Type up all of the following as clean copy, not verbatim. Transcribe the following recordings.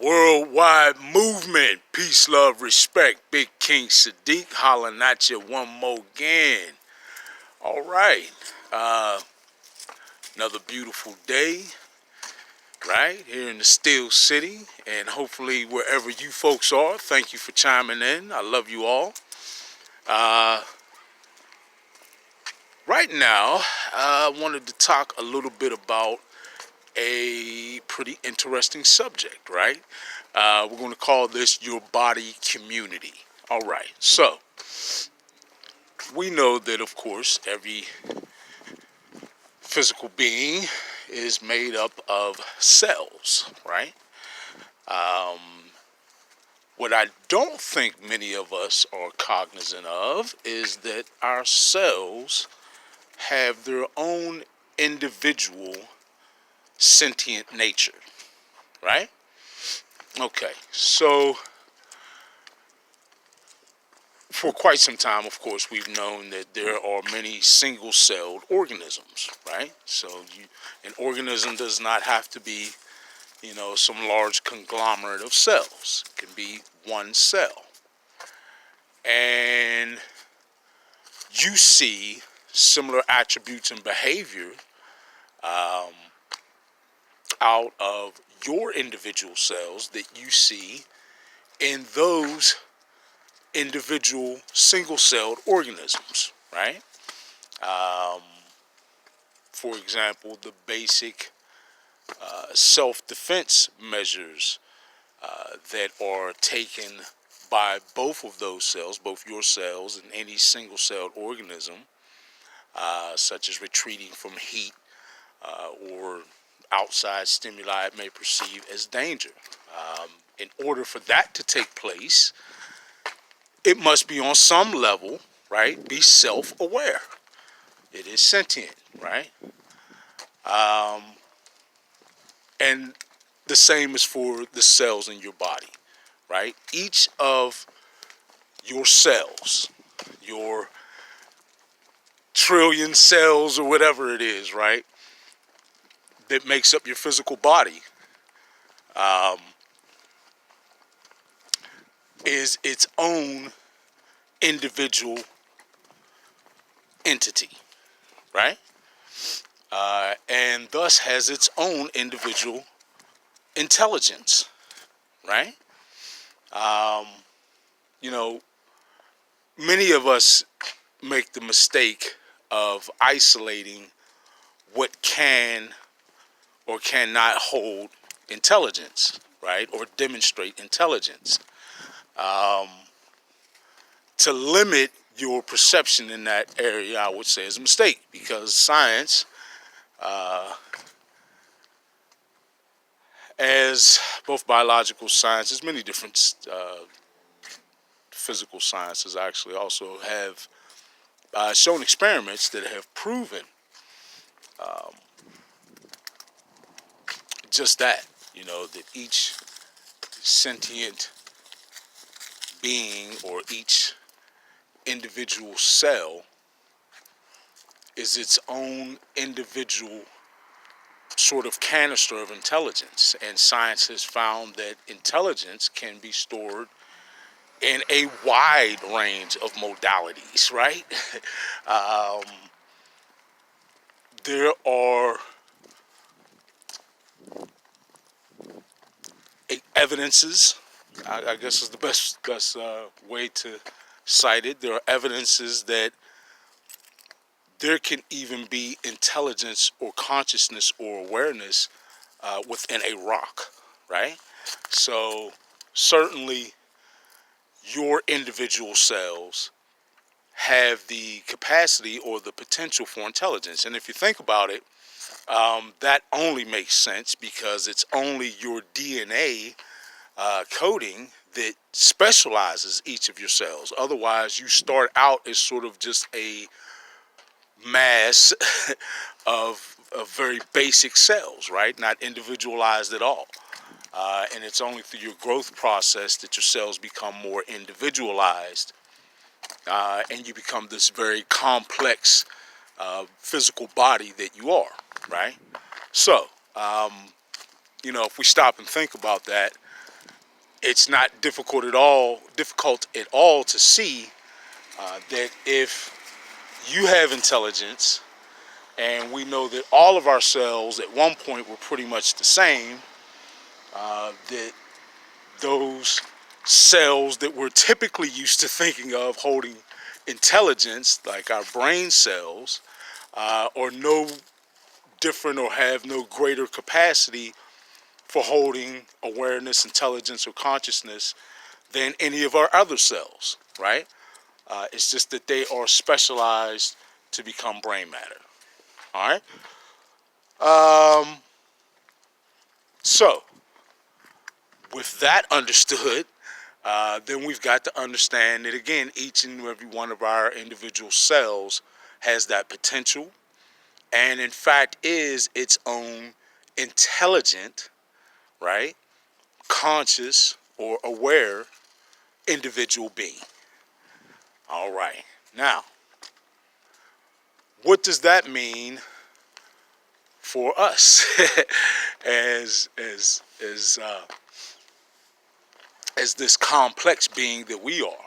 Worldwide movement, peace, love, respect. Big King Sadiq hollering at you one more again. All right, another beautiful day, right here in the Steel City, and hopefully wherever you folks are, thank you for chiming in. I love you all. Right now, I wanted to talk a little bit about a pretty interesting subject, right? We're going to call this your body community. All right, so we know that, of course, every physical being is made up of cells, right? What I don't think many of us are cognizant of is that our cells have their own individual sentient nature, right? Okay, so for quite some time, of course, we've known that there are many single-celled organisms, right? So an organism does not have to be, some large conglomerate of cells. It can be one cell. And you see similar attributes and behavior out of your individual cells that you see in those individual single-celled organisms, right? For example, the basic self-defense measures that are taken by both of those cells, both your cells and any single-celled organism, such as retreating from heat or outside stimuli it may perceive as danger. In order for that to take place, it must be on some level, right, be self-aware. It is sentient, right? And the same is for the cells in your body, right? Each of your cells, your trillion cells or whatever it is, right, that makes up your physical body, is its own individual entity, right? And thus has its own individual intelligence, right? Many of us make the mistake of isolating what can or cannot hold intelligence, right? Or demonstrate intelligence. To limit your perception in that area, I would say, is a mistake, because science, as both biological sciences, many different physical sciences actually also have shown experiments that have proven just that, that each sentient being or each individual cell is its own individual sort of canister of intelligence. And science has found that intelligence can be stored in a wide range of modalities, right? There are evidences, I guess is the best way to cite it. There are evidences that there can even be intelligence or consciousness or awareness within a rock, right? So certainly your individual cells have the capacity or the potential for intelligence. And if you think about it, that only makes sense because it's only your DNA coding that specializes each of your cells. Otherwise, you start out as sort of just a mass of very basic cells, right? Not individualized at all. And it's only through your growth process that your cells become more individualized, and you become this very complex physical body that you are, right? So, if we stop and think about that, it's not difficult at all to see that if you have intelligence, and we know that all of our cells at one point were pretty much the same, that those cells that we're typically used to thinking of holding intelligence, like our brain cells, are no different or have no greater capacity for holding awareness, intelligence, or consciousness than any of our other cells, right? It's just that they are specialized to become brain matter. All right. So, with that understood, then we've got to understand that again, each and every one of our individual cells has that potential, and in fact is its own intelligent, right, conscious or aware individual being. All right. Now, what does that mean for us as as as uh, as this complex being that we are?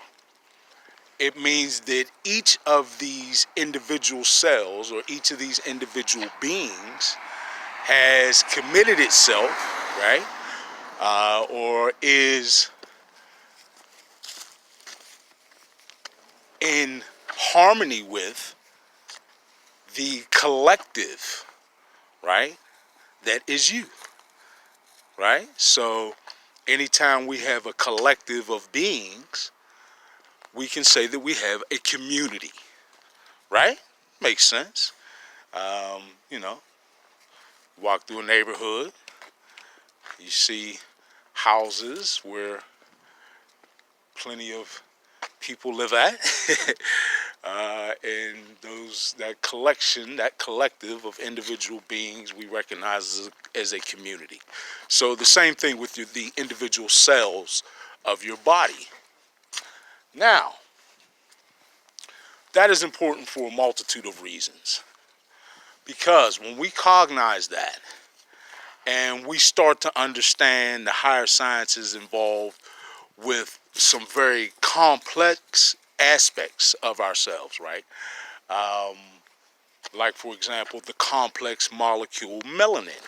It means that each of these individual cells or each of these individual beings has committed itself, right, or is in harmony with the collective, right, that is you, right? So anytime we have a collective of beings, we can say that we have a community, right? Makes sense. Um, you know, walk through a neighborhood, you see houses where plenty of people live at, and that collective of individual beings, we recognize as a community. So the same thing with the individual cells of your body. Now, that is important for a multitude of reasons, because when we cognize that and we start to understand the higher sciences involved with some very complex aspects of ourselves, right? Um, like, for example, the complex molecule melanin,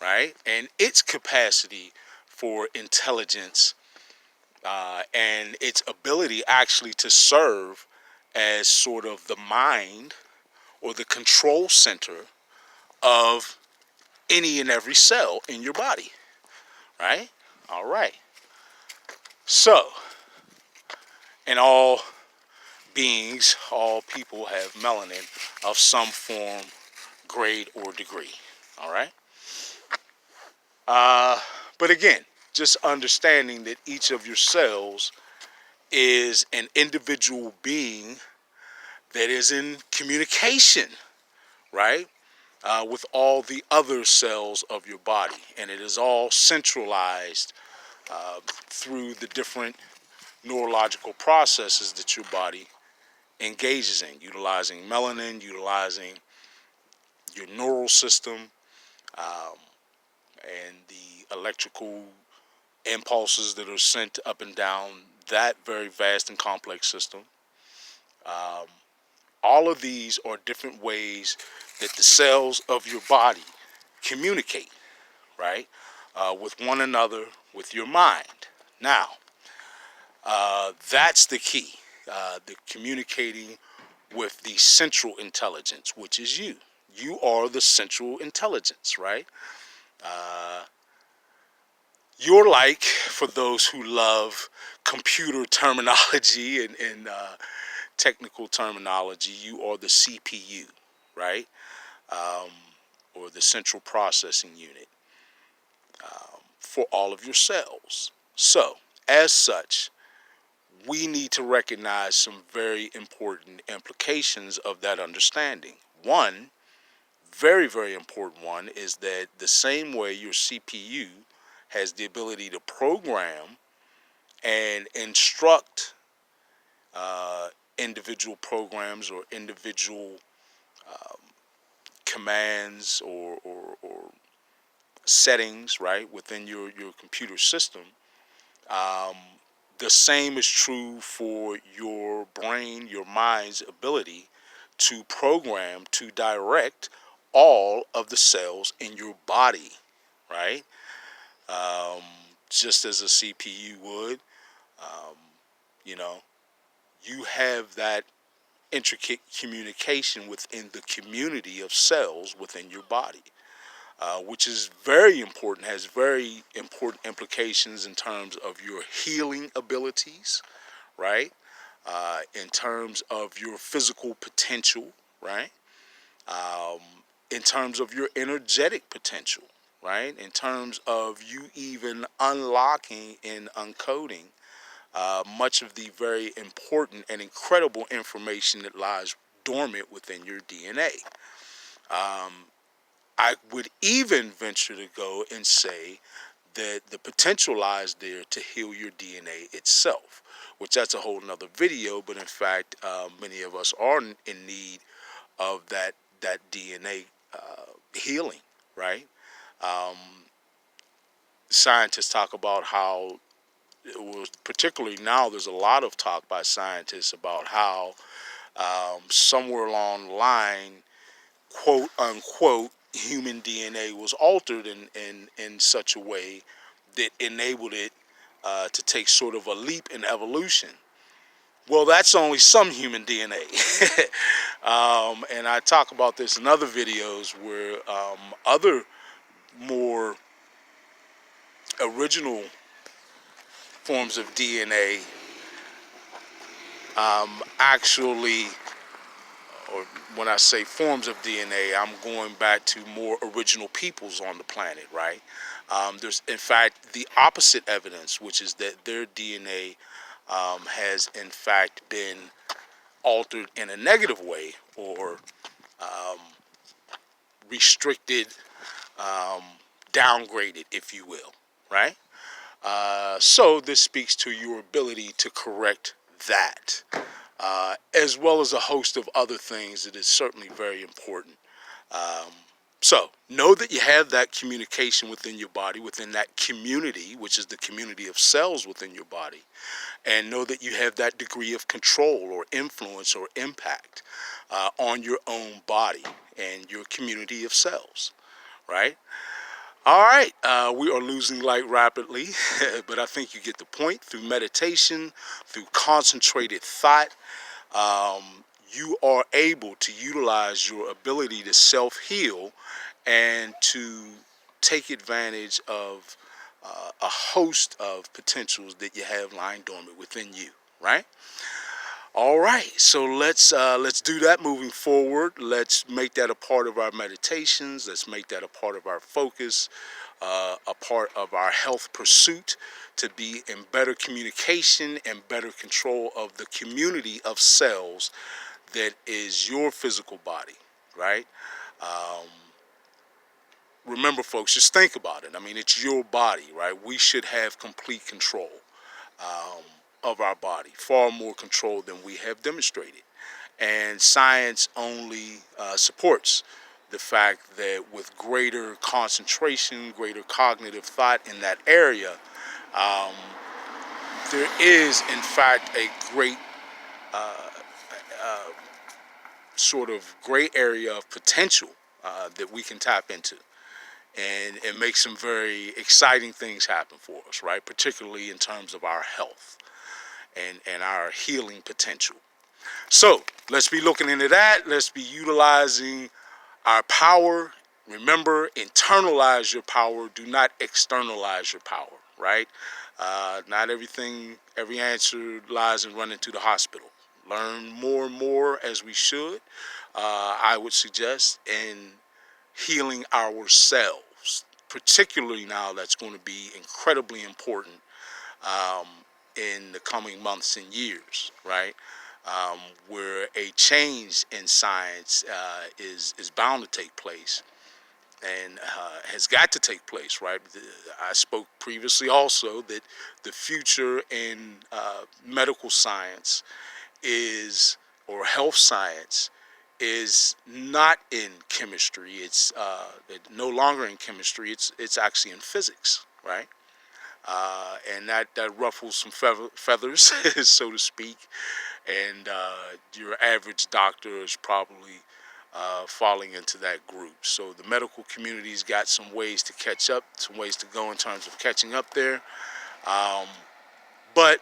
right? And its capacity for intelligence and its ability actually to serve as sort of the mind or the control center of any and every cell in your body, right? All right. So, in all beings, all people have melanin of some form, grade, or degree. All right. But again, just understanding that each of your cells is an individual being that is in communication, right, with all the other cells of your body, and it is all centralized through the different neurological processes that your body engages in, utilizing melanin, utilizing your neural system, um, and the electrical impulses that are sent up and down that very vast and complex system. Um, all of these are different ways that the cells of your body communicate, right, with one another, with your mind. Now, that's the key, the communicating with the central intelligence, which is you. You are the central intelligence, right? Uh, you're like, for those who love computer terminology and technical terminology, you are the CPU, right? Um, or the central processing unit for all of your cells. So, as such, we need to recognize some very important implications of that understanding. One, very, very important one, is that the same way your CPU has the ability to program and instruct individual programs or individual um, commands or settings, right, within your computer system, Um, the same is true for your brain, your mind's ability to program, to direct all of the cells in your body, right? Um, just as a CPU would, um, you know, you have that intricate communication within the community of cells within your body, which is very important, has very important implications in terms of your healing abilities, right? In terms of your physical potential, right? Um, in terms of your energetic potential, right? In terms of you even unlocking and uncoding much of the very important and incredible information that lies dormant within your DNA. Um, I would even venture to go and say that the potential lies there to heal your DNA itself, which that's a whole nother video. But in fact, many of us are in need of that DNA healing, right? Um, Scientists talk about how it was, particularly now, there's a lot of talk by scientists about how somewhere along the line, quote unquote, human DNA was altered in such a way that enabled it to take sort of a leap in evolution. Well, that's only some human DNA. And I talk about this in other videos where other more original forms of DNA actually, or when I say forms of DNA, I'm going back to more original peoples on the planet, right? There's, in fact, the opposite evidence, which is that their DNA has, in fact, been altered in a negative way, or um, restricted, um, downgraded, if you will, right? So this speaks to your ability to correct that, as well as a host of other things that is certainly very important. Um, so know that you have that communication within your body, within that community, which is the community of cells within your body, and know that you have that degree of control or influence or impact on your own body and your community of cells, right? All right, we are losing light rapidly, but I think you get the point. Through meditation, through concentrated thought, you are able to utilize your ability to self-heal and to take advantage of a host of potentials that you have lying dormant within you, right? All right, so let's do that moving forward. Let's make that a part of our meditations. Let's make that a part of our focus, a part of our health pursuit, to be in better communication and better control of the community of cells that is your physical body, right? Um, Remember, folks, just think about it. I mean, it's your body, right? We should have complete control um, of our body, far more control than we have demonstrated. And science only supports the fact that with greater concentration, greater cognitive thought in that area, um, there is, in fact, a great uh, uh, sort of gray area of potential that we can tap into. And make some very exciting things happen for us, right? Particularly in terms of our health and our healing potential. So let's be looking into that. Let's be utilizing our power. Remember, internalize your power. Do not externalize your power, right? Not everything, every answer lies in running to the hospital. Learn more and more as we should. I would suggest in healing ourselves, particularly now that's going to be incredibly important um, in the coming months and years, right? Where a change in science is bound to take place and has got to take place, right? I spoke previously also that the future in medical science is, or health science, is not in chemistry. It's no longer in chemistry. It's actually in physics, right? and that ruffles some feathers, so to speak. And your average doctor is probably falling into that group. So the medical community's got some ways to catch up, some ways to go in terms of catching up there. But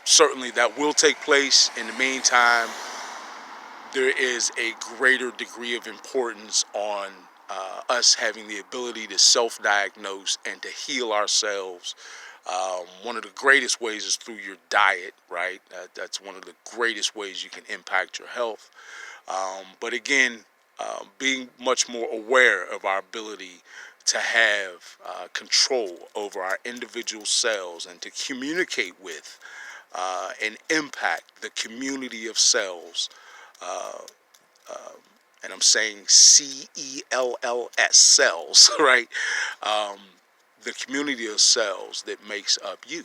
certainly that will take place. In the meantime, there is a greater degree of importance on us having the ability to self-diagnose and to heal ourselves. One of the greatest ways is through your diet, right? That's one of the greatest ways you can impact your health. But again, being much more aware of our ability to have control over our individual cells and to communicate with and impact the community of cells. And I'm saying CELLS, cells, right? The community of cells that makes up you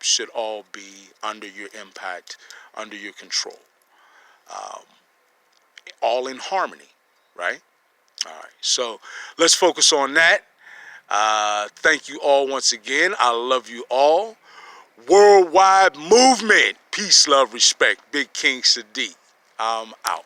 should all be under your impact, under your control, all in harmony, right? All right, so let's focus on that. Thank you all once again. I love you all. Worldwide movement. Peace, love, respect. Big King Sadiq. I'm out.